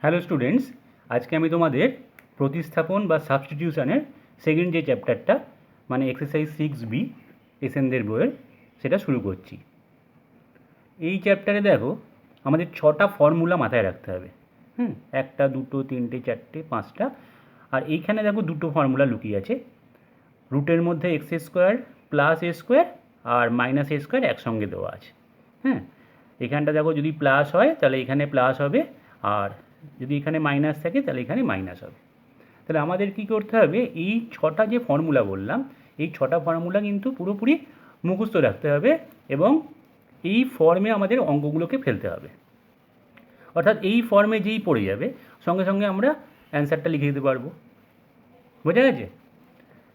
Hello students, আজকে আমি তোমাদের প্রতিস্থাপন বা সাবস্টিটিউশনের সেকেন্ড যে চ্যাপ্টারটা মানে এক্সারসাইজ 6B এসএনদের বইয়ের সেটা শুরু করছি। এই চ্যাপ্টারে দেখো আমাদের 6টা ফর্মুলা মাথায় রাখতে হবে। একটা, দুটো, তিনটে, চারটে, পাঁচটা। আর এইখানে দেখো দুটো ফর্মুলা লুকিয়ে আছে। রুটের মধ্যে x square plus a square R minus a square একসঙ্গে দেওয়া আছে। হ্যাঁ, এখানটা দেখো যদি প্লাস হয় তাহলে এখানে প্লাস হবে, আর যদি এখানে মাইনাস থাকে তাহলে এখানে মাইনাস হবে। তাহলে আমাদের কী করতে হবে, এই 6টা যে ফর্মুলা বললাম এই 6টা ফর্মুলা কিন্তু পুরোপুরি মুখস্থ রাখতে হবে এবং এই ফর্মে আমাদের অঙ্কগুলোকে ফেলতে হবে। অর্থাৎ এই ফর্মে যেই পড়ে যাবে সঙ্গে সঙ্গে আমরা অ্যান্সারটা লিখে দিতে পারবো। বোঝা গেছে?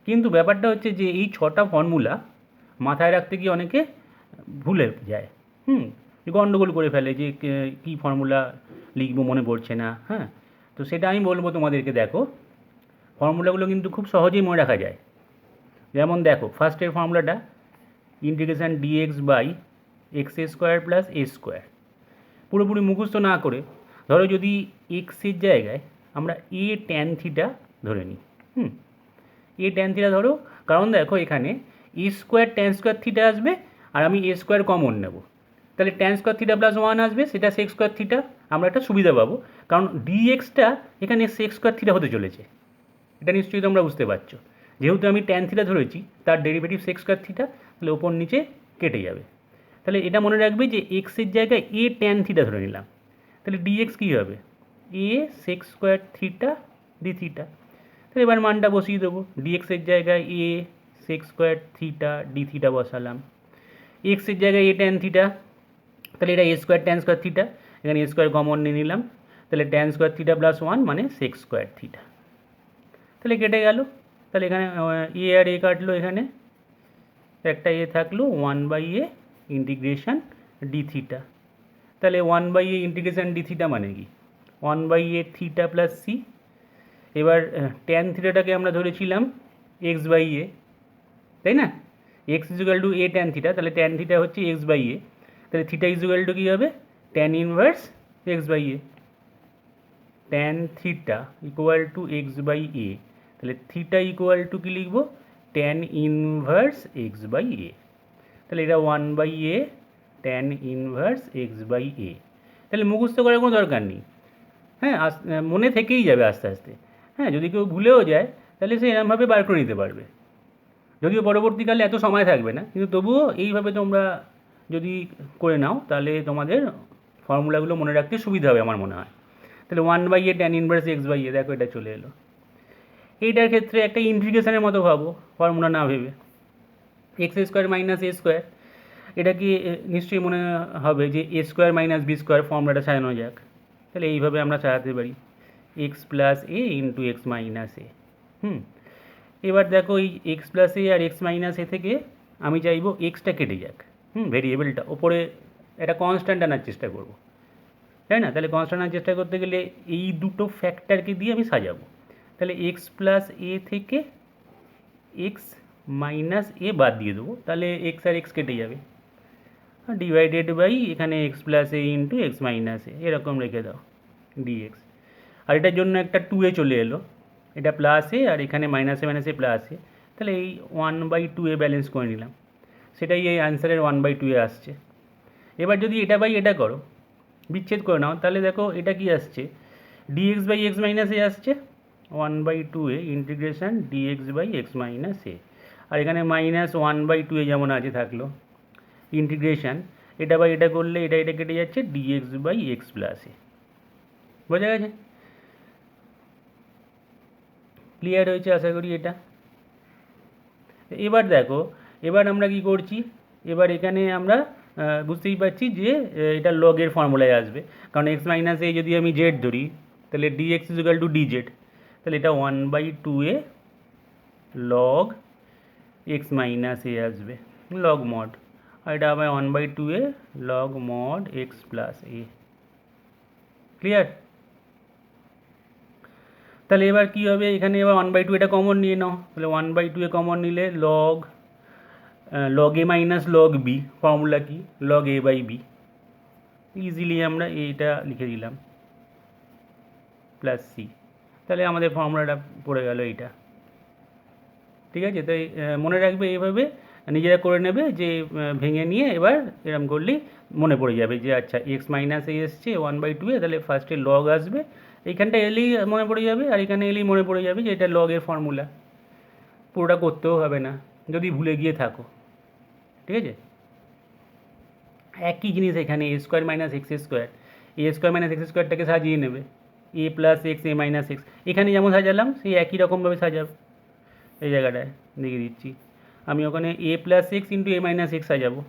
কিন্তু ব্যাপারটা হচ্ছে যে এই 6টা ফর্মুলা মাথায় রাখতে গিয়ে অনেকে ভুলে যায়। গণ্ডগোল করে ফেলে যে কী ফর্মুলা লিখবো মনে পড়ছে না। হ্যাঁ, তো সেটা আমি বলবো তোমাদেরকে। দেখো, ফর্মুলাগুলো কিন্তু খুব সহজেই মনে রাখা যায়। যেমন দেখো, ফার্স্টের ফর্মুলাটা integration dx by x square plus a square. পুরোপুরি মুখস্থ না করে ধরো যদি এক্সের জায়গায় আমরা এ ট্যান থিটা ধরে নিই। এ ট্যান থিটা ধরো, কারণ দেখো এখানে a square tan square theta আসবে আর আমি এ স্কোয়ার কমন নেব, তাহলে ট্যান স্কোয়ার থিটা প্লাস 1 আসবে, সেটা সেক্স স্কোয়ার থিটা। আমরা একটা সুবিধা পাবো কারণ ডিএক্সটা এখানে সেক্স স্কোয়ার থিটা হতে চলেছে। এটা নিশ্চয়ই তোমরা বুঝতে পারছো। যেহেতু আমি ট্যান থিটা ধরেছি তার ডেরিভেটিভ সেক্স স্কোয়ার থিটা, তাহলে ওপর নিচে কেটে যাবে। তাহলে এটা মনে রাখবে যে এক্সের জায়গায় এ ট্যান থিটা ধরে নিলাম, তাহলে ডিএক্স কী হবে, a sec square theta d theta. তাহলে এবার মানটা বসিয়ে দেবো, ডিএক্সের জায়গায় a sec square theta d theta বসালাম। এক্সের জায়গায় এ ট্যান থিটা, তাহলে এটা a square tan square theta, এখানে এ স্কোয়ার কমন নিয়ে নিলাম, তাহলে ট্যান স্কোয়ার থিটা প্লাস 1 মানে সেক্স স্কোয়ার থিটা। তাহলে কেটে গেল, তাহলে এখানে এ আর এ কাটলো, এখানে একটা এ থাকলো 1/a ইন্টিগ্রেশান ডি থিটা। তাহলে 1/a ইন্টিগ্রেশান ডি থিটা মানে কি, 1/a থিটা প্লাস সি। এবার ট্যান থিটাটাকে আমরা ধরেছিলাম এক্স বাই এ, তাই না? X equal to a tan theta, তাহলে ট্যান থিটা হচ্ছে এক্স বাই এ, তাহলে থিটা ইজুকাল টু কী হবে, tan inverse x by a. Tan theta equal to x by a, তাহলে থিটা ইকুয়াল টু কী লিখবো, tan inverse x by a. তাহলে এটা 1/a tan inverse x by a. তাহলে মুখস্থ করার কোনো দরকার নেই। হ্যাঁ, মনে থেকেই যাবে আস্তে আস্তে। হ্যাঁ, যদি কেউ ভুলেও যায় তাহলে সে এরমভাবে বার করে নিতে পারবে। যদিও পরবর্তীকালে এত সময় থাকবে না, কিন্তু তবুও এইভাবে তোমরা যদি করে নাও তাহলে তোমাদের ফর্মুলাগুলো মনে রাখতে সুবিধা হবে আমার মনে হয়। তাহলে 1/a tan inverse x by a, দেখো এটা চলে এলো। এইটার ক্ষেত্রে একটা ইন্টিগ্রেশনের মতো ভাবো, ফর্মুলা না ভেবে। X square minus a square, এটা কি নিশ্চয়ই মনে হবে যে এ স্কোয়ার মাইনাস বি স্কোয়ার ফর্মুলাটা সাজানো যাক। তাহলে এইভাবে আমরা সাজাতে পারি, এক্স প্লাস এ ইন্টু এক্স মাইনাস এ। এবার দেখো এই এক্স প্লাস এ আর এক্স মাইনাস এ থেকে আমি চাইবো এক্সটা কেটে যাক। ভেরিয়েবলটা ওপরে একটা কনস্ট্যান্ট আনার চেষ্টা করব, তাই না? তাহলে কনস্ট্যান্ট আনার চেষ্টা করতে গেলে এই দুটো ফ্যাক্টরকে দিয়ে আমি সাজাবো। তাহলে এক্স প্লাস এ থেকে এক্স মাইনাস এ বাদ দিয়ে দেবো, তাহলে এক্স আর এক্স কেটে যাবে, ডিভাইডেড বাই এখানে এক্স প্লাস এ ইন্টু এক্স মাইনাস এ, এরকম রেখে দাও ডিএক্স। আর এটার জন্য একটা 2a চলে এলো, এটা প্লাস এ আর এখানে মাইনাসে মাইনাসে প্লাস এ, তাহলে এই 1/2a ব্যালেন্স করে নিলাম, সেটাই এই অ্যান্সারের 1/2a আসছে। এবার যদি এটা বাই এটা করো, বিচ্ছেদ করে নাও, তাহলে দেখো এটা কি আসছে, dx by x minus a আসছে, 1/2a integration dx by x minus a. আর এখানে মাইনাস 1/2a যেমন আছে থাকলো, ইন্টিগ্রেশান এটা বাই এটা করলে এটা এটা কেটে যাচ্ছে, ডিএক্স বাই এক্স প্লাস এ। বোঝা গেছে? ক্লিয়ার হয়েছে আশা করি এটা। এবার দেখো, এবার আমরা কি করছি, এবার এখানে আমরা বুঝতেই পারছি যে এটা লগের ফর্মুলায় আসবে, কারণ এক্স মাইনাস এ যদি আমি জেড ধরি তাহলে ডিএক্স ইজুকাল টু ডিজেড, তাহলে এটা 1/2a লগ এক্স মাইনাস এ আসবে, লগ মড। আর এটা আবার 1/2a log mod x plus a. Clear? তাহলে এবার কী হবে, এখানে এবার 1/2 এটা কমন নিয়ে নাও, তাহলে 1/2 কমন নিলে log a minus log b, formula কি, log a by b. Easily আমরা এইটা লিখে দিলাম। প্লাস সি, তাহলে আমাদের ফর্মুলাটা পড়ে গেল এইটা। ঠিক আছে, তাই মনে রাখবে এইভাবে নিজেরা করে নেবে যে ভেঙে নিয়ে এবার এরম করলেই মনে পড়ে যাবে যে আচ্ছা এক্স মাইনাস এ এসছে 1/2 তাহলে ফার্স্টে লগ আসবে, এইখানটা এলেই মনে পড়ে যাবে, আর এখানে এলেই মনে পড়ে যাবে যে এটা লগের ফর্মুলা, পুরোটা করতেও হবে না যদি ভুলে গিয়ে থাকো। ঠিক আছে, একই জিনিস এখানে a square minus x square, A square minus x স্কোয়ারটাকে সাজিয়ে নেবে এ প্লাস এক্স এ মাইনাস এক্স, এখানে যেমন সাজালাম সেই একই রকমভাবে সাজাবো। এই জায়গাটায় দেখিয়ে দিচ্ছি আমি, ওখানে এ প্লাস এক্স ইন্টু এ মাইনাস এক্স সাজাবো,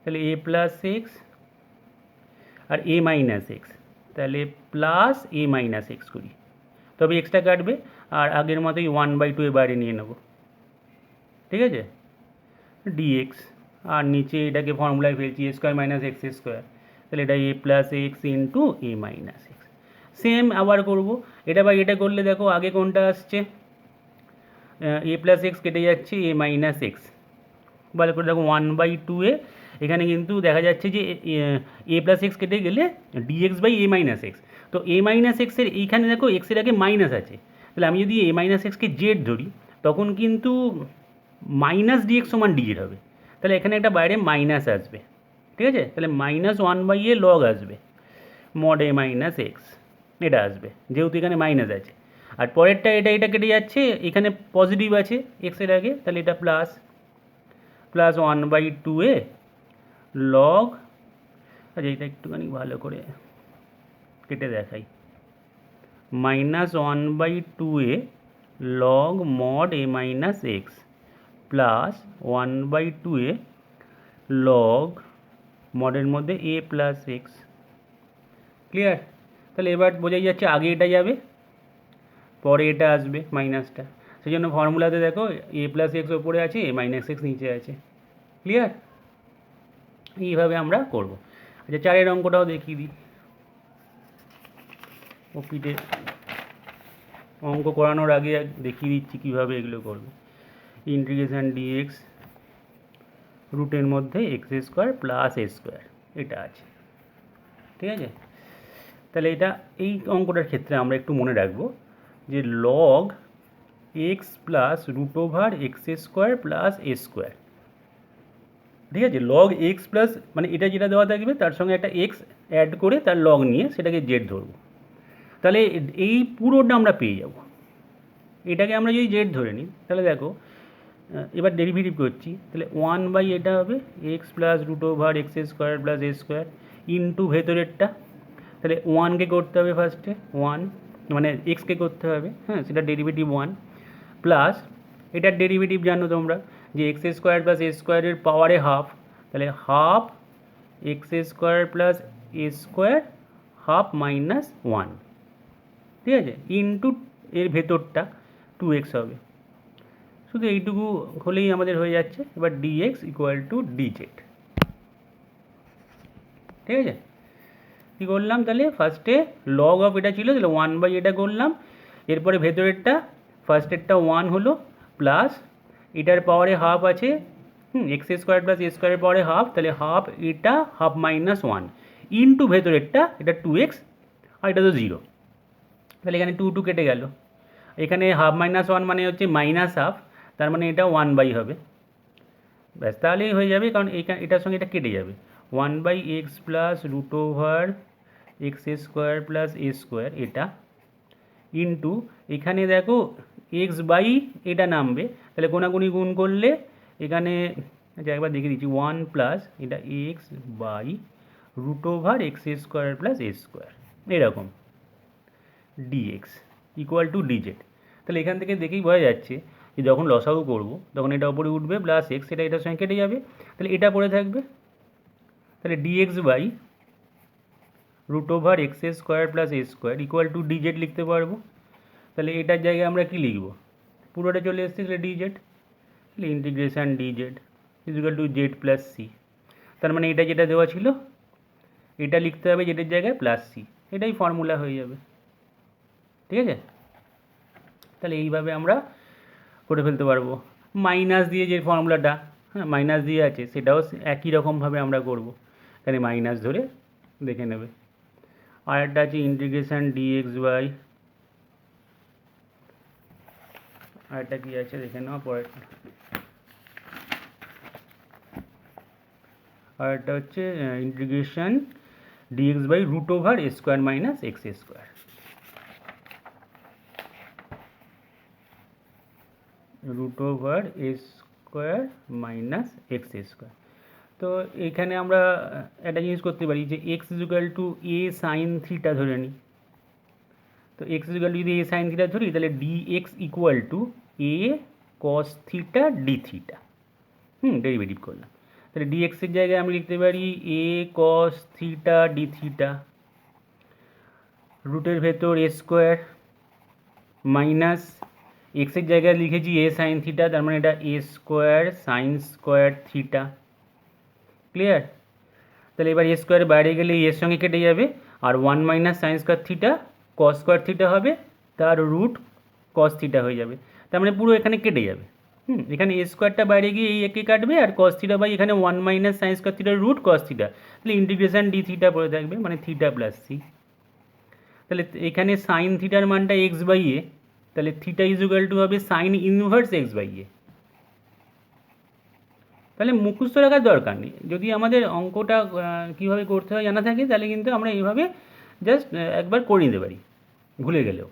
তাহলে এ প্লাস এক্স আর এ মাইনাস এক্স, তাহলে প্লাস এ মাইনাস এক্স করি, তবে এক্সটা কাটবে আর আগের মতোই 1/2 এ বাইরে নিয়ে নেব। ঠিক আছে, ডিএক্স, আর নিচে এটাকে ফর্মুলায় ফেলছি এ স্কোয়ার মাইনাস এক্স স্কোয়ার, তাহলে এটা এ প্লাস এক্স ইন্টু এ মাইনাস এক্স। সেম আবার করব, এটা বা এটা করলে দেখো আগে কোনটা আসছে, এ প্লাস এক্স কেটে যাচ্ছে এ মাইনাস এক্স, ভালো করে দেখো 1/2 এ এখানে কিন্তু দেখা যাচ্ছে যে এ প্লাস এক্স কেটে গেলে dx by a minus x, তো এ মাইনাস এক্সের এইখানে দেখো এক্সের আগে মাইনাস আছে, তাহলে আমি যদি এ মাইনাস এক্সকে জেড ধরি তখন কিন্তু মাইনাস ডিএক্স সমান ডিজেড হবে, তাহলে এখানে একটা বাইরে মাইনাস আসবে। ঠিক আছে, তাহলে -1/a লগ আসবে মড এ মাইনাস এক্স, এটা আসবে যেহেতু এখানে মাইনাস আছে, আর পরেরটা এটা কেটে যাচ্ছে, এখানে পজিটিভ আছে এক্সের আগে, তাহলে এটা প্লাস 1/2 লগ, আচ্ছা এটা একটুখানি ভালো করে কেটে দেখাই, -1/2 log mod a minus x plus 1/2 log মডের মধ্যে এ প্লাস এক্স। ক্লিয়ার, তাহলে এবার বোঝাই যাচ্ছে আগে এটা যাবে পরে এটা আসবে মাইনাসটা, সেই জন্য ফর্মুলাতে দেখো এ প্লাস এক্স ওপরে আছে এ মাইনাস এক্স নিচে আছে। ক্লিয়ার, এইভাবে আমরা করব। আচ্ছা চারের অঙ্কটাও দেখিয়ে দিই, ও পিঠে অঙ্ক করানোর আগে দেখিয়ে দিচ্ছি কীভাবে এগুলো করবে। ইন্টিগ্রেশান ডিএক্স রুটের মধ্যে x square plus a square, এটা আছে। ঠিক আছে, তাহলে এটা এই অঙ্কটার ক্ষেত্রে আমরা একটু মনে রাখবো যে log x plus root over x square plus a square. ঠিক আছে, লগ এক্স প্লাস মানে এটা যেটা দেওয়া থাকবে তার সঙ্গে একটা এক্স অ্যাড করে তার লগ নিয়ে সেটাকে জেড ধরবো, তাহলে এই পুরোটা আমরা পেয়ে যাব। এটাকে আমরা যদি জেড ধরে নিই তাহলে দেখো এবার ডেরিভেটিভ করছি, তাহলে 1 এটা হবে x plus root over x square plus a square into ভেতরেরটা, তাহলে 1কে করতে হবে ফার্স্টে 1 মানে এক্সকে করতে হবে, হ্যাঁ সেটা ডেরিভেটিভ 1 প্লাস এটার ডেরিভেটিভ জানো তোমরা যে এক্স স্কোয়ার প্লাস এ স্কোয়ারের পাওয়ারে হাফ, তাহলে half x square plus a square half minus 1। ঠিক আছে, ইন্টু এর ভেতরটা 2x হবে, শুধু এইটুকু হলেই আমাদের হয়ে যাচ্ছে। এবার ডিএক্স ইকুয়াল টু ডিজেড। ঠিক আছে, কী করলাম তাহলে ফার্স্টে লগ অফ এটা ছিল তাহলে 1 এটা করলাম, এরপরে ভেতরেরটা ফার্স্টেরটা 1 হলো প্লাস এটার পাওয়ারে হাফ আছে, এক্স স্কোয়ার প্লাস এ স্কোয়ারের পাওয়ারে হাফ, তাহলে হাফ এটা হাফ মাইনাস 1 ইন্টু ভেতরেরটা এটা 2x আর এটা তো 0, তাহলে এখানে 2 কেটে গেল, এখানে হাফ মাইনাস 1 মানে হচ্ছে মাইনাস হাফ, তার মানে এটা 1 হবে, ব্যাস তাহলেই হয়ে যাবে, কারণ এটার সঙ্গে এটা কেটে যাবে 1/x plus root over x square plus a square এটা ইন্টু এখানে দেখো এক্স বাই এটা নামবে, তাহলে কোনাকুনি গুণ করলে এখানে আচ্ছা একবার দেখে দিচ্ছি 1 প্লাস এটা x by root over x square plus a square এরকম ডিএক্স ইকুয়াল টু ডিজেড। তাহলে এখান থেকে দেখেই বোঝা যাচ্ছে যে যখন লসাগু করব তখন এটা উপরে উঠবে প্লাস এক্স, এটা এটার সঙ্গে কেটে যাবে, তাহলে এটা পড়ে থাকবে, তাহলে dx by root over x square plus a square equal to dz লিখতে পারবো। তাহলে এটার জায়গায় আমরা কি লিখব, পুরোটা চলে এসছে তাহলে ডিজেড, তাহলে integration dz equal to z plus c, তার মানে এটা যেটা দেওয়া ছিল এটা লিখতে হবে জেডের জায়গায় প্লাস সি, এটাই ফর্মুলা হয়ে যাবে। ঠিক আছে, তাহলে এইভাবে আমরা করে ফেলতে পারবো। মাইনাস দিয়ে যে ফর্মুলাটা হ্যাঁ মাইনাস দিয়ে আছে সেটাও একই রকমভাবে আমরা করব, এখানে মাইনাস ধরে দেখে নেবে আর একটা আছে ইন্টিগ্রেশন ডিএক্স বাই, আর একটা কি আছে দেখে নাও পরে, আর একটা হচ্ছে integration dx by root over a square minus x square, root over a square minus x square. তো এখানে আমরা একটা জিনিস করতে পারি যে x equal to a sine theta ধরে নিই। তো এক্স ইজুকাল টু যদি এ সাইন থিটা ধরি তাহলে ডি এক্স ইকুয়াল টু এ cos theta d theta, derivative করলাম। তাহলে ডি এক্সের জায়গায় আমি লিখতে পারি এ কস থিটা ডি থিটা, রুটের ভেতর এ স্কোয়ার মাইনাস এক্সের জায়গায় লিখেছি এ সাইন থিটা, তার মানে এটা a square sine square theta. Clear? তাহলে এবার এ স্কোয়ার বাইরে গেলে এর সঙ্গে কেটে যাবে, আর 1 minus sine square theta cos square theta হবে, তার রুট কস থিটা হয়ে যাবে, তার মানে পুরো এখানে কেটে যাবে। এখানে এ স্কোয়ারটা বাইরে গিয়ে এই একে কাটবে, আর কস থিটা বাই এখানে 1 মাইনাস সাইন স্কোয়ার থিটার রুট কস থিটা, তাহলে ইন্টিগ্রেশন ডি থিটা পড়ে থাকবে, মানে থিটা প্লাস সি। তাহলে এখানে সাইন থিটার মানটা এক্স বাই এ, তাহলে থিটা ইজুকাল টু হবে sign inverse x by a. তাহলে মুখস্থ রাখার দরকার নেই, যদি আমাদের অঙ্কটা কীভাবে করতে হয় জানা থাকে তাহলে কিন্তু আমরা এইভাবে জাস্ট একবার করে নিতে পারি ভুলে গেলেও।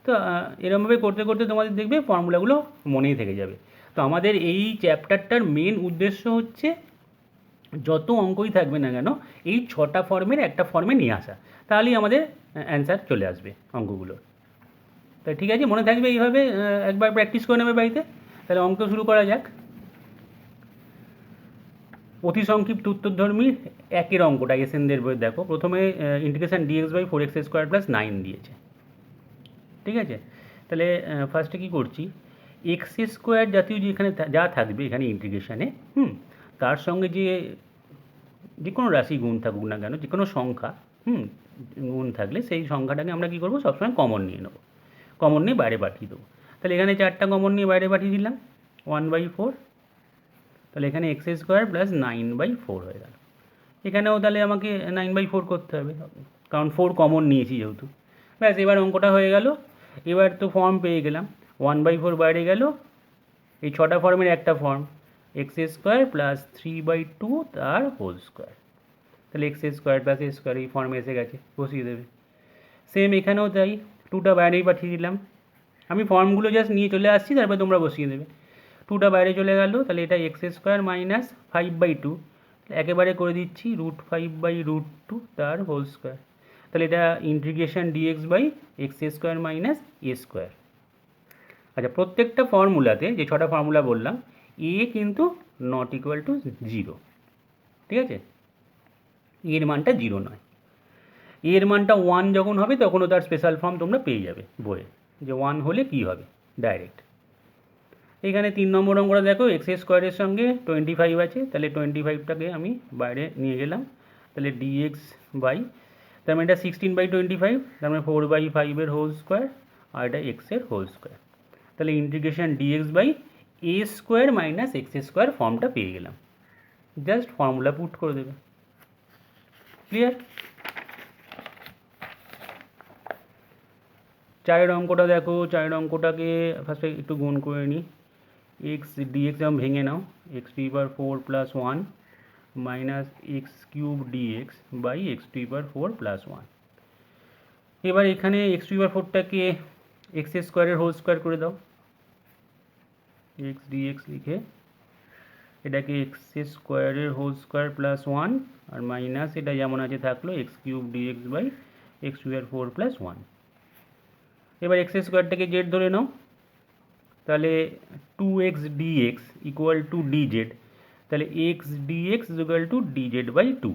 তো এরকমভাবে করতে করতে তোমাদের দেখবে ফর্মুলাগুলো মনেই থেকে যাবে। তো আমাদের এই চ্যাপ্টারটার মেন উদ্দেশ্য হচ্ছে যত অঙ্কই থাকবে না কেন এই 6টা ফর্মের একটা ফর্মে নিয়ে আসা, তাহলেই আমাদের অ্যান্সার চলে আসবে অঙ্কগুলোর। তাই ঠিক আছে, মনে থাকবে এইভাবে একবার প্র্যাকটিস করে নেবে বাড়িতে। তাহলে অঙ্ক শুরু করা যাক। অতি সংক্ষিপ্ত উত্তরধর্মী একের অঙ্কটা এসএনদের বই দেখো, প্রথমে integration dx by 4x square plus 9 দিয়েছে। ঠিক আছে, তাহলে ফার্স্টে কী করছি, এক্স স্কোয়ার জাতীয় যেখানে যা থাকবে এখানে ইন্টিগ্রেশানে, তার সঙ্গে যে কোনো রাশি গুণ থাকুক না কেন, যে কোনো সংখ্যা গুণ থাকলে সেই সংখ্যাটাকে আমরা কী করবো, সবসময় কমন নিয়ে নেবো, কমন নিয়ে বাইরে পাঠিয়ে দেবো। তাহলে এখানে 4টা কমন নিয়ে বাইরে পাঠিয়ে দিলাম, 1/4, তাহলে এখানে এক্স স্কোয়ার প্লাস 9/4 হয়ে গেল। এখানেও তাহলে আমাকে 9/4 করতে হবে, কারণ 4 কমন নিয়েছি যেহেতু। ব্যাস, এবার অঙ্কটা হয়ে গেল। এবার তো ফর্ম পেয়ে গেলাম, 1/4 বাইরে গেল, এই 6টা ফর্মের একটা ফর্ম, এক্স স্কোয়ার প্লাস 3/2 তার হোল স্কোয়ার। তাহলে x square plus a square এই ফর্মে এসে গেছে, বসিয়ে দেবে। সেম এখানেও তাই, 2টা বাইরেই পাঠিয়ে দিলাম। আমি ফর্মগুলো জাস্ট নিয়ে চলে আসছি, তারপর তোমরা বসিয়ে দেবে। 2টা বাইরে চলে গেল, তাহলে এটা এক্স স্কোয়ার মাইনাস 5/2, একেবারে করে দিচ্ছি √5/√2 তার হোল স্কোয়ার। তাহলে এটা integration dx by x square minus a square. আচ্ছা, প্রত্যেকটা ফর্মুলাতে যে 6টা ফর্মুলা বললাম এ কিন্তু নট ইকুয়াল টু 0, ঠিক আছে, এর মানটা 0 নয়। এর মানটা 1 যখন হবে তখনও তার স্পেশাল ফর্ম তোমরা পেয়ে যাবে বইয়ে, যে 1 হলে কী হবে ডাইরেক্ট। এখানে 3 নম্বর অঙ্কটা দেখো, এক্স স্কোয়ারের সঙ্গে 25 আছে, তাহলে 25টাকে আমি বাইরে নিয়ে গেলাম, তাহলে ডিএক্স বাই, তার মানে এটা 16/25, তার মানে 4/5 হোল স্কোয়ার, আর এটা এক্সের হোল স্কোয়ার। তাহলে integration dx by a square minus x square ফর্মটা পেয়ে গেলাম, জাস্ট ফর্মুলা পুট করে দেবে। ক্লিয়ার? 4 অঙ্কটা দেখো, 4 অঙ্কটাকে ফার্স্টে একটু গুণ করে নিই। এক্স ডিএক্স যেমন ভেঙে নাও, x⁴ + 1 minus x³ dx by x⁴ + 1। এবার এখানে x⁴টাকে এক্স স্কোয়ারের হোল স্কোয়ার করে দাও, এক্স ডিএক্স লিখে এটাকে এক্স স্কোয়ারের হোল স্কোয়ার প্লাস 1 আর মাইনাস এটা যেমন আছে থাকলো x³ dx বাই x⁴ + 1। এবার এক্স স্কোয়ারটাকে জেড ধরে নাও, তাহলে 2x dx equal two dz, তাহলে x dx equal two dz/2।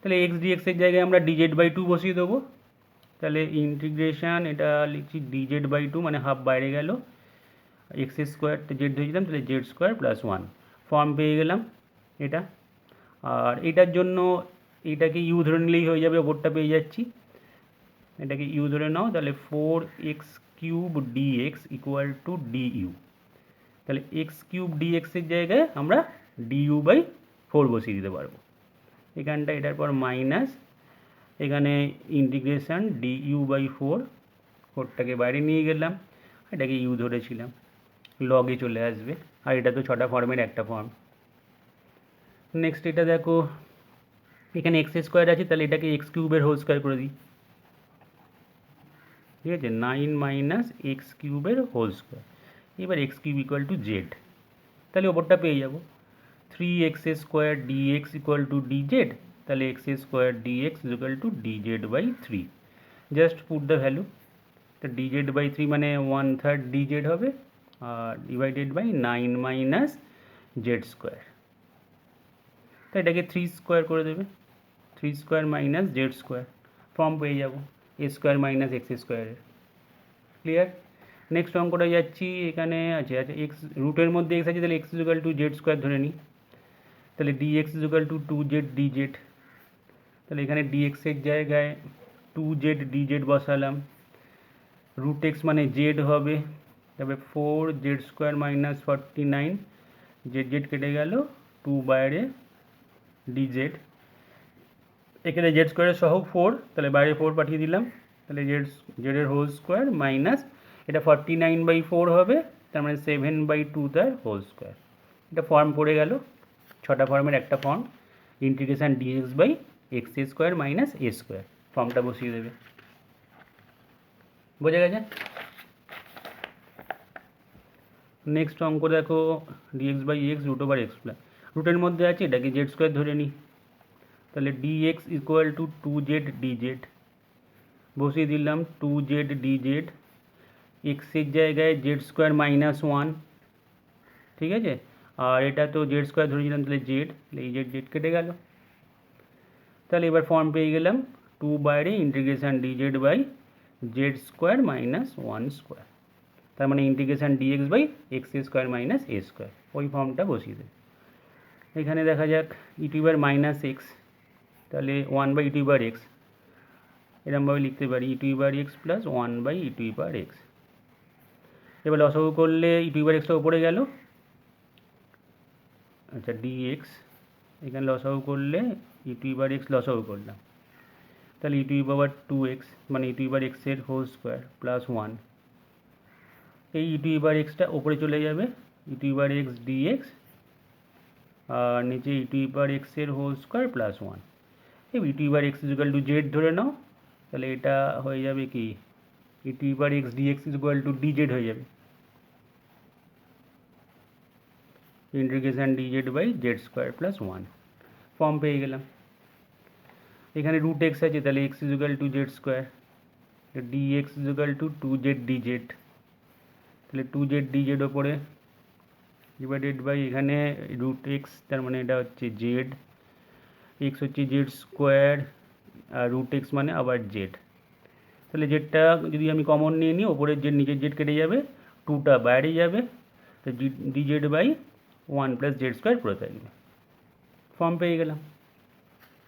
তাহলে x dx এর জায়গায় আমরা dz/2 বসিয়ে দেবো, তাহলে ইন্টিগ্রেশান এটা লিখছি dz/2, মানে হাফ বাইরে গেল, এক্স স্কোয়ারটা জেড ধরেছিলাম, তাহলে z² + 1 ফর্ম পেয়ে গেলাম এটা। আর এটার জন্য এটাকে ইউ ধরে নিলেই হয়ে যাবে, ওপরটা পেয়ে যাচ্ছি, এটাকে ইউ ধরে নাও, তাহলে 4x³ dx equal two du, তাহলে x³ dx এর জায়গায় আমরা du/4 বসিয়ে দিতে পারবো। এখানটা এটার পর মাইনাস এখানে integration d u by four, ফোরটাকে বাইরে নিয়ে গেলাম, এটাকে ইউ ধরেছিলাম, লগে চলে আসবে। আর এটা তো 6টা ফর্মের একটা ফর্ম। নেক্সট এটা দেখো, এখানে এক্স স্কোয়ার আছে, তাহলে এটাকে এক্স কিউবের হোল স্কোয়ার করে দিই। ঠিক আছে, 9 মাইনাস এক্স কিউবের হোল স্কোয়ার। এবার x cube equal to z, তাহলে ওপরটা পেয়ে যাবো 3x square dx equal to dz, তাহলে x square dx equal to dz by 3। Just put the value, তো ডিজেড বাই 3 মানে 1/3 ডিজেড হবে, আর divided by 9 minus z square, তো এটাকে 3 স্কোয়ার করে দেবে, 3 square minus z square, form পেয়ে যাবো এ স্কোয়ার মাইনাস এক্স স্কোয়ারের। ক্লিয়ার? নেক্সট অঙ্কটা যাচ্ছি, এখানে আছে এক্স রুটের মধ্যে এক্স আছে, তাহলে x equal to Z square ধরে নিই, তাহলে dx equal two 2z DZ, তাহলে এখানে ডিএক্সের জায়গায় 2z ডিজেড বসালাম, রুট এক্স মানে জেড হবে, তবে 4z square minus 49, Z Z কেটে গেল, 2 বাইরে ডিজেড, এখানে জেড স্কোয়ারের সহ 4, তাহলে বাইরে 4 পাঠিয়ে দিলাম, তাহলে জেডের হোল স্কোয়ার মাইনাস এটা 49/4 হবে, তার মানে 7/2 তার হোল স্কোয়ার। এটা ফর্ম পড়ে গেল, 6টা ফর্মের একটা form, integration dx by x square minus a square, ফর্মটা বসিয়ে দেবে। বোঝা গেছে? নেক্সট অঙ্ক দেখো, dx by x root over x plus, রুটের মধ্যে আছে, এটাকে জেড স্কোয়ার ধরে নিই, তাহলে dx equal two 2z DZ, বসিয়ে দিলাম 2z ডিজেড, এক্সের জায়গায় জেড স্কোয়ার মাইনাস 1, ঠিক আছে, আর এটা তো জেড স্কোয়ার ধরেছিলাম, তাহলে জেড, তাহলে এই জেড জেড কেটে গেল, তাহলে এবার ফর্ম পেয়ে গেলাম 2 বাইরে integration dz by z square minus 1 square, তার মানে integration dx by x square minus a square, ওই ফর্মটা বসিয়ে দেয়। এখানে দেখা যাক ই টু বার মাইনাস এক্স, তাহলে 1/e টু বার এক্স, এরকমভাবে লিখতে পারি ই টু বার এক্স প্লাস 1/e টু বার এক্স। এবার লসাগু করলে ই টু বার এক্সটা উপরে গেল, আচ্ছা ডিএক্স, এখানে লসাগু করলে ই টু বার এক্স লসাগু করলাম, তাহলে ই টু পাওয়ার 2x মানে ই টু বার এক্সের হোল স্কোয়ার প্লাস 1, এই ই টু বার এক্সটা ওপরে চলে যাবে, ই টু বার এক্স ডিএক্স, আর নিচে ই টু বার এক্সের হোল স্কোয়ার প্লাস 1, এই ই টু বার এক্স ইকুয়াল টু জেড ধরে নাও, তাহলে এটা হয়ে যাবে কি ই টু বার x dx equal to DZ হয়ে যাবে, integration dz by z square plus 1, form পেয়ে গেলাম। এখানে রুট এক্স আছে, তাহলে x equal to Z square, dx equal two 2z DZ, তাহলে 2z ডিজেড ওপরে ডিভাইডেড বাই এখানে রুট এক্স, তার মানে এটা হচ্ছে জেড, এক্স হচ্ছে জেড স্কোয়ার, আর রুট এক্স মানে আবার জেড, তাহলে জেডটা যদি আমি কমন নিয়ে নিই, ওপরের জেড নিচের জেড কেটে যাবে, 2টা বাইরে যাবে, তো dz by 1 plus z square পুরো থাকবে, ফর্ম পেয়ে গেলাম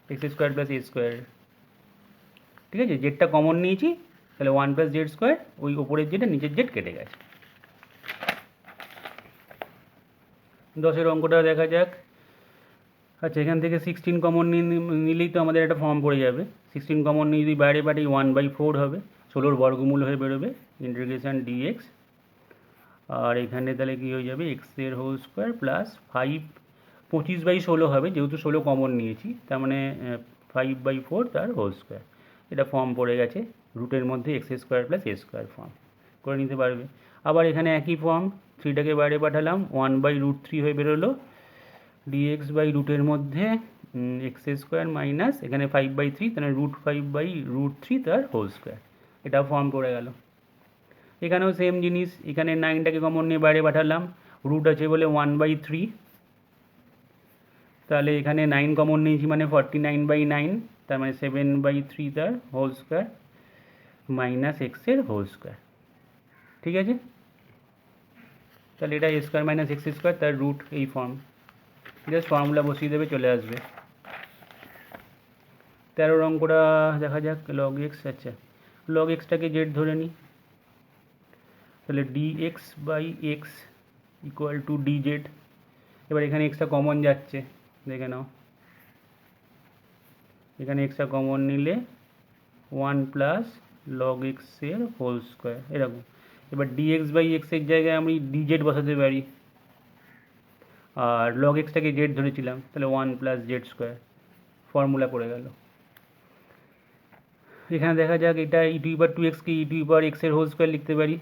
x square plus a square. ঠিক আছে, জেডটা কমন নিয়েছি, তাহলে 1 প্লাস জেড স্কোয়ার, ওই ওপরের জেড নিচের জেড কেটে গেছে। 10এর অঙ্কটা দেখা যাক। আচ্ছা, এখান থেকে 16 কমন নিলেই তো আমাদের একটা ফর্ম পড়ে যাবে, 16 কমন নিয়ে যদি বাইরে পাঠাই 1/4 হবে, 16 বর্গমূল হয়ে বেরোবে, ইন্টিগ্রেশান ডিএক্স, আর এখানে তাহলে কী হয়ে যাবে এক্সের হোল স্কোয়ার প্লাস 5, 25/16 হবে, যেহেতু 16 কমন নিয়েছি, তার মানে 5/4 তার হোল স্কোয়ার, এটা ফর্ম পড়ে গেছে, রুটের মধ্যে x square plus a square form করে নিতে পারবে। আবার এখানে একই ফর্ম, 3টাকে বাইরে পাঠালাম, 1/√3 হয়ে বেরোলো, ডিএক্স বাই রুটের মধ্যে এক্স স্কোয়ার মাইনাস এখানে 5/3, তাহলে √5/√3 তার হোল স্কোয়ার, এটা ফর্ম পড়ে গেল। এখানেও সেম জিনিস, এখানে 9টাকে কমন নিয়ে বাইরে পাঠালাম, রুট আছে বলে 1/3, তাহলে এখানে 9 কমন নিয়েছি মানে 49/9, তার মানে 7/3 তার হোল স্কোয়ার মাইনাস এক্সের হোল স্কোয়ার। ঠিক আছে, তাহলে এটা a square minus x square তার রুট, এই ফর্ম, জাস্ট ফর্মুলা বসিয়ে দেবে, চলে আসবে। 13 অঙ্কটা দেখা যাক, লগ এক্স, আচ্ছা লগ এক্সটাকে জেড ধরে নিই, তাহলে dx by x equal to dz, এবার এখানে এক্সটা কমন যাচ্ছে, দেখে নাও, এখানে এক্সটা কমন নিলে ওয়ান প্লাস লগ এক্সের হোল স্কোয়ার এরকম। এবার ডিএক্স বাই এক্সের জায়গায় আমি ডিজেড বসাতে পারি, আর লগ এক্সটাকে জেড ধরেছিলাম, তাহলে one plus z square formula পড়ে গেল। এখানে দেখা যাক, এটা ই টু পাওয়ার টু এক্সকে ই টু পাওয়ার এক্সের হোল স্কোয়ার লিখতে পারি।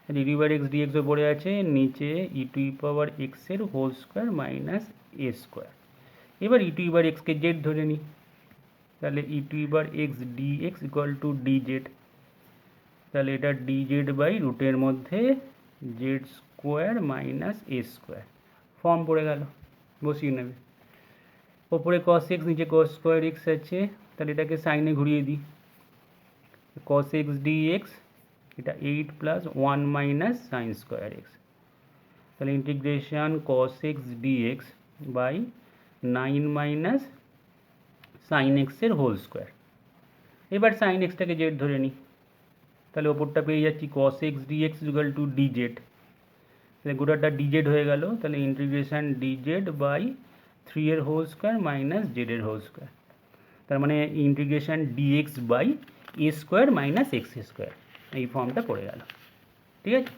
ই টু পাওয়ার এক্স ডিএক্সও পড়ে আছে, নিচে ই টু পাওয়ার এক্সের whole square minus a square. এবার ই টু পাওয়ার এক্সকে জেড ধরে নিই, তাহলে e to power x dx equal to dz. তাহলে এটা ডিজেড বাই রুটের মধ্যে z square minus a square form পড়ে গেল, বসিয়ে নেবে। ওপরে কস এক্স নিচে কস স্কোয়ার এক্স আছে, তাহলে এটাকে সাইনে ঘুরিয়ে দিই। cos x dx এটা 8 plus 1 minus sine square x, তাহলে integration cos x dx by 9 minus sine এক্সের হোল স্কোয়ার। এবার সাইন এক্সটাকে জেড ধরে নিই, তাহলে ওপরটা পেয়ে যাচ্ছি cos x dx equal to dz, তাহলে গোটাটা ডিজেড হয়ে গেল, তাহলে ইন্টিগ্রেশন ডিজেড বাই 3 এর হোল স্কোয়ার মাইনাস জেডের হোল স্কোয়ার, তার মানে integration dx by a square minus x square, এই ফর্মটা পড়ে গেল। ঠিক আছে,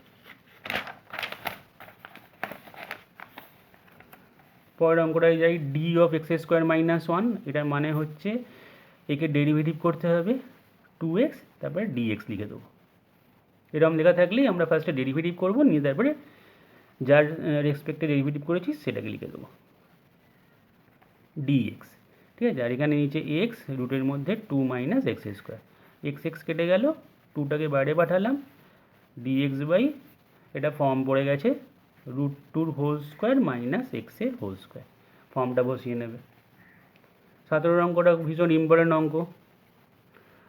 পরের অঙ্কটায় যাই। D of x square minus one, এটার মানে হচ্ছে একে ডেরিভেটিভ করতে হবে 2x, তারপরে ডিএক্স লিখে দেবো। এরকম লেখা থাকলেই আমরা ফার্স্টে ডেরিভেটিভ করবো, নিয়ে তারপরে যার রেসপেক্টে ডেরিভেটিভ করেছি সেটাকে লিখে দেবো ডিএক্স। ঠিক আছে, আর এখানে নিচে এক্স, রুটের মধ্যে 2 minus x square, x x কেটে গেল, 2টাকে বাইরে পাঠালাম, ডিএক্স বাই এটা ফর্ম পড়ে গেছে রুট টুর হোল স্কোয়ার মাইনাস এক্সের হোল স্কোয়ার, ফর্মটা বসিয়ে নেবে। 17 অঙ্কটা ভীষণ ইম্পর্টেন্ট অঙ্ক।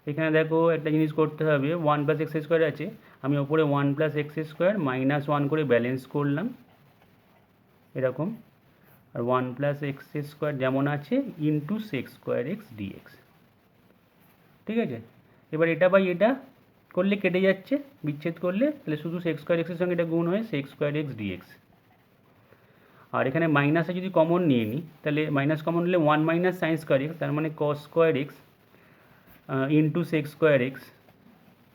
এখানে দেখো একটা জিনিস করতে হবে, 1 প্লাস এক্স স্কোয়ার আছে, আমি ওপরে 1 প্লাস এক্স স্কোয়ার মাইনাস 1 করে ব্যালেন্স করলাম এরকম, আর 1 প্লাস এক্স স্কোয়ার যেমন আছে into sex square x dx. ঠিক আছে, এবার এটা বাই এটা করলে কেটে যাচ্ছে, বিচ্ছেদ করলে, তাহলে শুধু সেক্স স্কোয়ার এক্সের সঙ্গে এটা গুণ হয়ে সেক্স স্কোয়ার এক্স ডিএক্স। আর এখানে মাইনাসে যদি কমন নিয়ে নিই, তাহলে মাইনাস কমন নিলে 1 মাইনাস সাইন স্কোয়ার এক্স, তার মানে cos square x into sex square x,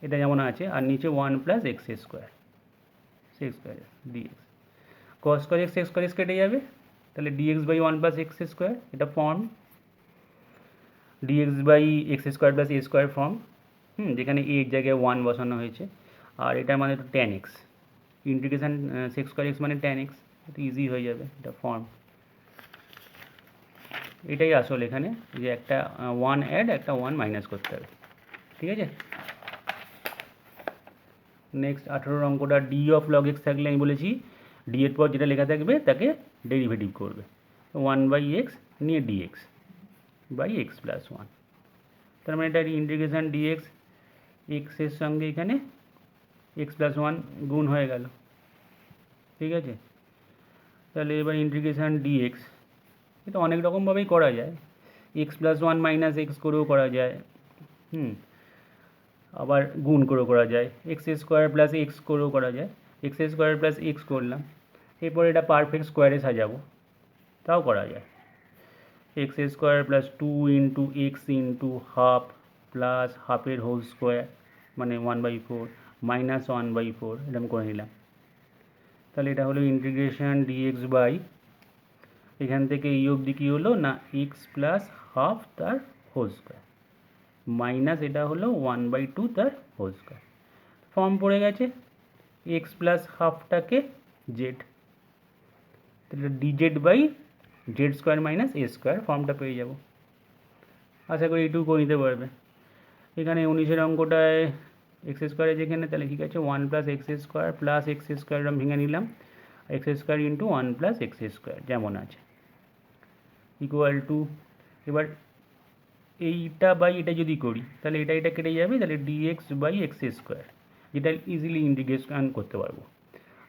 এটা যেমন আছে, আর নিচে 1 plus x square sec square x dx. Cos square x sec square x কেটে যাবে, তাহলে dx by 1 plus x square, এটা form dx by x square plus a square form, যেখানে এর জায়গায় 1 বসানো হয়েছে, আর এটার মানে তো tan x, integration sex square x মানে ট্যান এক্স, এটা ইজি হয়ে যাবে, এটা ফর্ম। এটাই আসল এখানে, যে একটা 1 অ্যাড একটা 1 মাইনাস করতে হবে। ঠিক আছে, নেক্সট 18 অঙ্কটা, ডি অফ লগ এক্স থাকলে আমি বলেছি ডি এর পর যেটা লেখা থাকবে তাকে ডেরিভেটিভ করবে, 1 বাই এক্স নিয়ে ডিএক্স বাই এক্স প্লাস 1, তার মানে এটা ইন্টিগ্রেশন ডিএক্স, এক্সের সঙ্গে এখানে এক্স প্লাস 1 গুণ হয়ে গেল। ঠিক আছে, তাহলে এবার ইন্টিগ্রেশন ডিএক্স, এটা অনেক রকমভাবেই করা যায়, এক্স প্লাস 1 মাইনাস এক্স করেও করা যায়, আবার গুণ করেও করা যায়, এক্স স্কোয়ার প্লাস এক্স করেও করা যায়, এক্স স্কোয়ার প্লাস এক্স করলাম, এরপর এটা পারফেক্ট স্কোয়ারে সাজাবো, তাও করা যায়, x square plus 2 into x into half plus হাফের হোল স্কোয়ার মানে 1/4 মাইনাস 1/4, এরকম করে নিলাম। তাহলে এটা হলো ইন্টিগ্রেশন ডিএক্স বাই, এখান থেকে এই অবধি কী হলো না এক্স প্লাস হাফ তার হোল স্কোয়ার মাইনাস এটা হলো 1/2 তার হোল স্কোয়ার, ফর্ম পড়ে গেছে এক্স প্লাস হাফটাকে জেড, তাহলে dz by z square minus a square, ফর্মটা পেয়ে যাব। আশা করি এইটুকু করে নিতে পারবে। এখানে 19 অঙ্কটায় এক্স স্কোয়ারে যেখানে, তাহলে ঠিক আছে 1 plus x square plus x square ভেঙে নিলাম, x square into 1 plus x square যেমন আছে ইকুয়াল টু, এবার এইটা বাই এটা যদি করি তাহলে এটা কেটে যাবে, তাহলে ডিএক্স বাই এক্স স্কোয়ার, যেটা ইজিলি ইন্টিগ্রেশন করতে পারবো,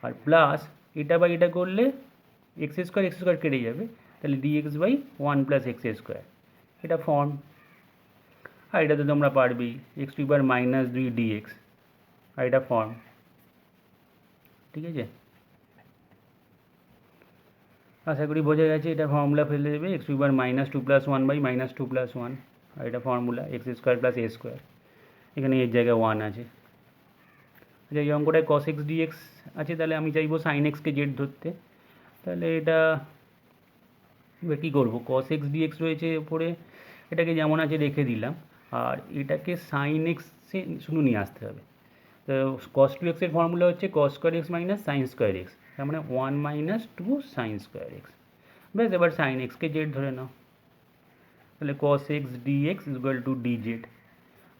আর প্লাস এটা বাই এটা করলে এক্স স্কোয়ার কেটে যাবে, তাহলে dx by 1 plus x square, এটা ফর্ম। আর এটা তো তোমরা পারবেই, x to power minus 2 dx, আর এটা ফর্ম। ঠিক আছে, আশা করি বোঝা গেছে, এটা ফর্মুলা ফেলে দেবে এক্স টু পাওয়ার -2 + 1 বাই -2 + 1, আর এটা formula x square plus a square. এখানে এর জায়গায় 1 আছে। আচ্ছা, এই অঙ্কটায় cos x dx আছে, তাহলে আমি চাইবো sin x কে জেড ধরতে। তাহলে এটা এবার কী করবো, cos x dx রয়েছে ওপরে, এটাকে যেমন আছে রেখে দিলাম, আর এটাকে sin x এ শুধু নিয়ে আসতে হবে। তো cos 2x এর ফর্মুলা হচ্ছে cos square x minus sine square x, তার মানে 1 মাইনাস 2 সাইন স্কোয়ার এক্স। ব্যাস, এবার সাইন এক্সকে জেড ধরে নাও। তাহলে cos x dx equal two dz,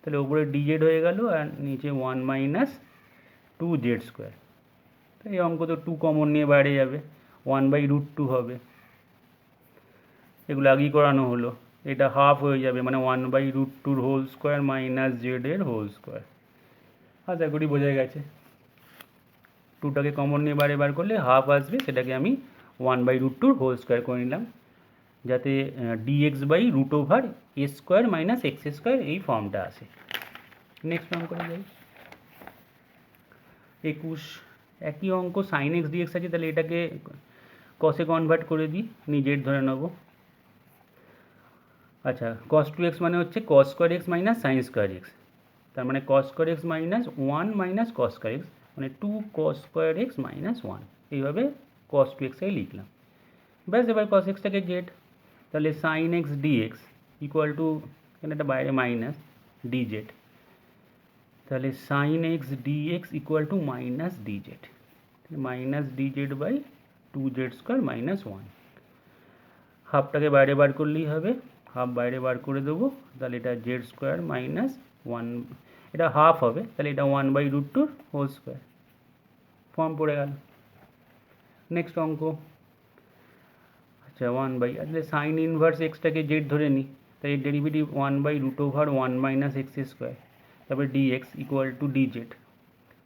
তাহলে ওপরে dz হয়ে গেল আর নিচে 1 মাইনাস 2 জেড স্কোয়ার। তো এই অঙ্ক তো 2 কমন নিয়ে বাইরে যাবে, 1/√2 হবে। এগুলো আগেই করানো হলো, এটা হাফ হয়ে যাবে, মানে 1/√2 হোল স্কোয়ার মাইনাস জেড এর হোল স্কোয়ার। আশা করি বোঝা গেছে। 2টাকে কমন নিয়ে বাইরে বার করলে হাফ আসবে, সেটাকে আমি 1/√2 হোল স্কোয়ার করে নিলাম, যাতে dx/√a square minus x square এই ফর্মটা আসে। নেক্সট অঙ্ক করে যাই। 21 একই অঙ্ক, সাইন এক্স ডিএক্স আছে, তাহলে এটাকে কসে কনভার্ট করে দিই, নিজের ধরে নেব। আচ্ছা, cos 2x মানে হচ্ছে cos square x minus sine square x, তার মানে cos square x minus 1 minus cos square x, মানে 2 cos স্কোয়ার এক্স মাইনাস 1, এইভাবে cos 2xটাই লিখলাম। ব্যাস, এবার cos এক্সটাকে জেড, তাহলে sine x dx equal to, এখানে একটা বাইরে মাইনাস ডিজেড, তাহলে sine x dx equal to minus dz, minus dz by 2z square minus 1। হাফটাকে বাইরে বার করলেই হবে, হাফ বাইরে বার করে দেবো, তাহলে এটা জেড স্কোয়ার মাইনাস 1, এটা হাফ হবে, তাহলে এটা 1/√2 হোল স্কোয়ার, ফর্ম পড়ে গেল। নেক্সট অঙ্ক। আচ্ছা, আসলে সাইন ইনভার্স এক্সটাকে জেড ধরে নিই, তাই এর ডেরিভেটিভ 1/√1 মাইনাস এক্স স্কোয়ার, তারপরে ডিএক্স ইকুয়াল টু ডিজেড,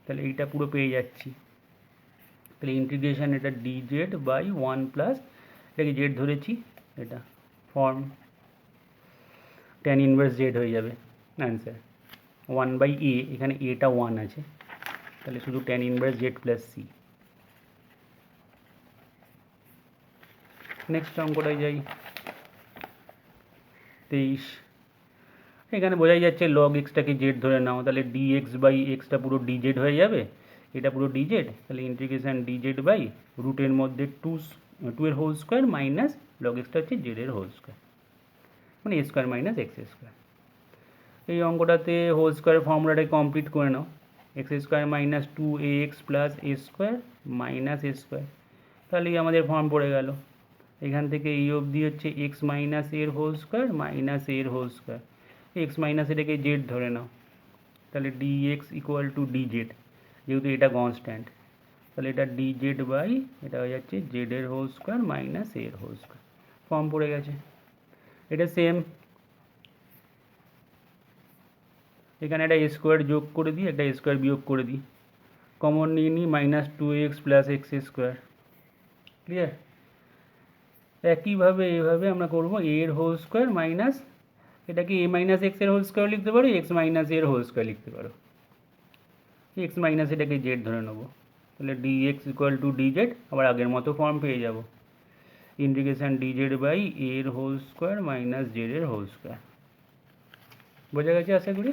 তাহলে এইটা পুরো পেয়ে যাচ্ছি। তাহলে ইন্টিগ্রেশন এটা ডিজেড বাই 1 প্লাস, এটাকে জেড ধরেছি, এটা ফর্ম ট্যান ইনভার্স জেড হয়ে যাবে অ্যান্সার। 1/a, এখানে এটা 1 আছে, তাহলে শুধু tan inverse z plus c. Next অঙ্কটায় যাই। 23 এখানে বোঝাই যাচ্ছে লগ এক্সটাকে জেড ধরে নাও, তাহলে ডিএক্স বাই এক্সটা পুরো ডিজেড হয়ে যাবে, এটা পুরো ডিজেড, তাহলে ইন্টিগ্রেশন ডিজেড বাই রুটের মধ্যে 2 এর whole square minus log extra হচ্ছে জেড এর হোল স্কোয়ার, মানে এ স্কোয়ার মাইনাস এক্স স্কোয়ার। এই অঙ্কটাতে হোল স্কোয়ার ফর্মুলাটা কমপ্লিট করে নাও, x square minus 2ax plus a square minus a square, তাহলেই আমাদের ফর্ম পড়ে গেল। এখান থেকে এই অবধি হচ্ছে এক্স মাইনাস এর হোল স্কোয়ার মাইনাস এর হোল স্কোয়ার, এক্স মাইনাস এটাকে জেড ধরে নাও, তাহলে ডিএক্স ইকুয়াল টু ডিজেড, যেহেতু এটা কনস্ট্যান্ট, তাহলে এটা ডিজেড বাই এটা হয়ে যাচ্ছে জেড এর হোল স্কোয়ার মাইনাস এর হোল স্কোয়ার, ফর্ম পড়ে গেছে। এটা সেম, এখানে একটা স্কোয়ার যোগ করে দিই, একটা স্কোয়ার বিয়োগ করে দিই, কমন নিয়ে নিই, minus 2x plus x square, clear. একইভাবে এইভাবে আমরা করবো এর হোল স্কোয়ার মাইনাস, এটাকে এ মাইনাস এক্স এর হোল স্কোয়ার লিখতে পারো, এক্স মাইনাস এর হোল স্কোয়ার লিখতে পারো, এক্স মাইনাস এটাকে জেড ধরে নেবো, তাহলে ডিএক্স ইকুয়াল টু ডিজেড, আবার আগের মতো ফর্ম পেয়ে যাব, ইন্টিগ্রেশন ডিজেড বাই এর হোল স্কোয়ার মাইনাস জেড এর হোল স্কোয়ার। বোঝা গেছে আশা করি।